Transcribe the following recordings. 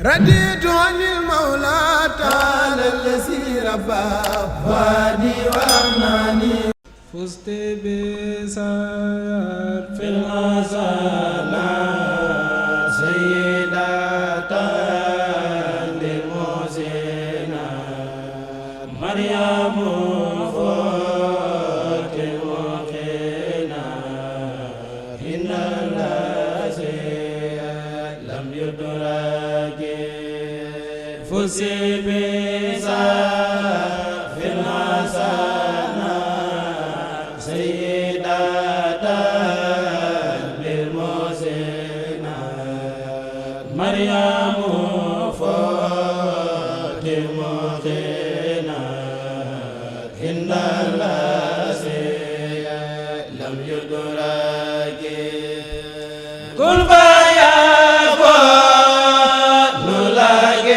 رديت عن المولى تعالى الذي ربى فادي وأمناني فزت بسار في الأزالات سيدة للمحسنات مريم فوت وقنا إن الذي لم يدرك فزت بسار في الأزالات سيدة للمحسنات مريم فوت وقنا إن الذي لم يدرك كن فيكون لك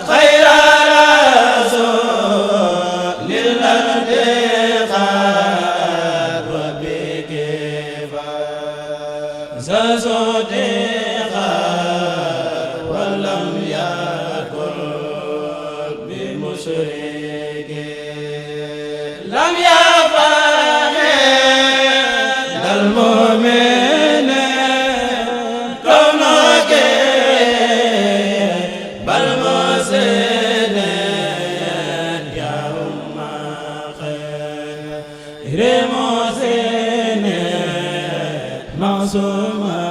خير رسول للانتقال وبك فصدق ولم يكن بمشرك لم يفهم المؤمن كونك بل مسلم يا أم خير مسلم معصومة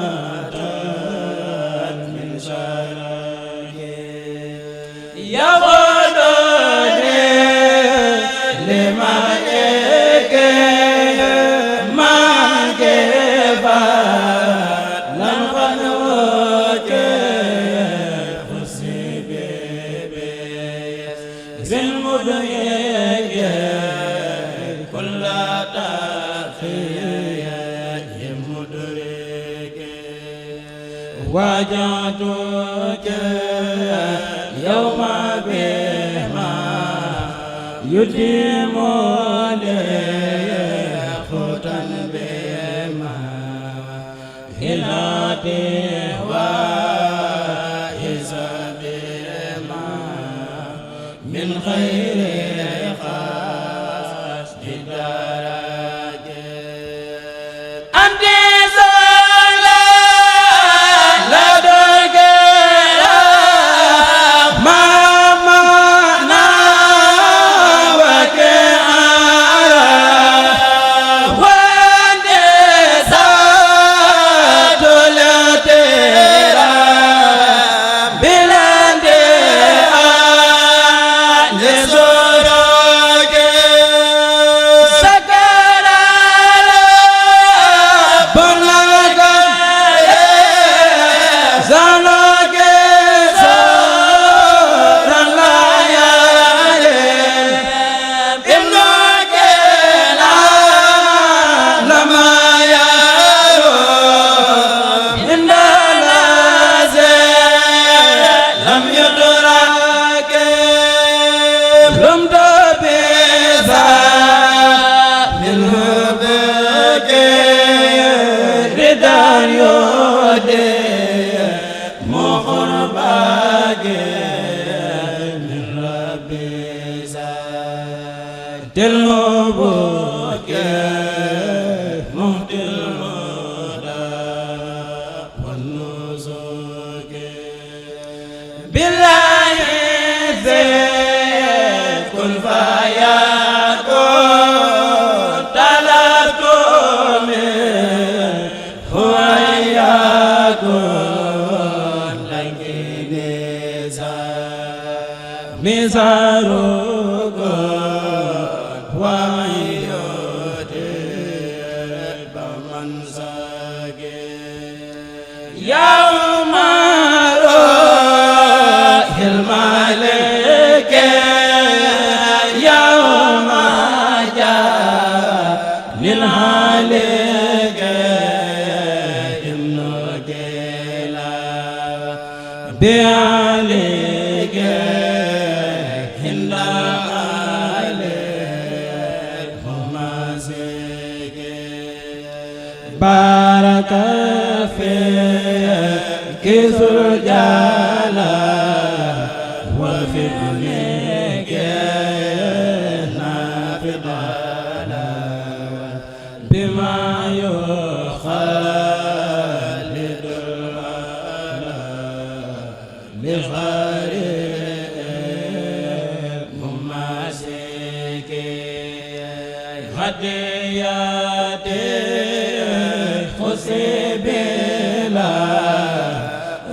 من شرك يا ولدي لما وجدتك يوم بما يديم لي خطا بما هلاتي وإذا بما من خير قصد درجة أنت تلوبك مهد المهدى والنسك بالله كن فيكون طلبت منه هو يكون لك مزارك يوم روح الملك يوم جاء للهالك ابن جيلا بعليك هند عليك ومسك بارك فيك كسر جالا وفي النك نافضالا بما يخالد الملا لغير مماسك هديات خسبلا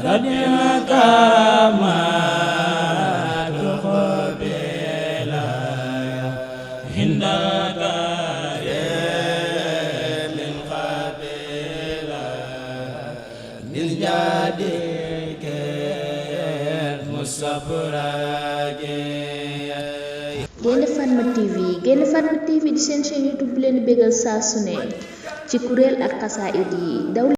ردنا كما تقبلا هندك من قبلا من جادك مصبراك Gaynde Fatma TV Gaynde Fatma TV di seen chaîne YouTube bu leen bégal saa su ne ci kuréel ak xasaayid yi daw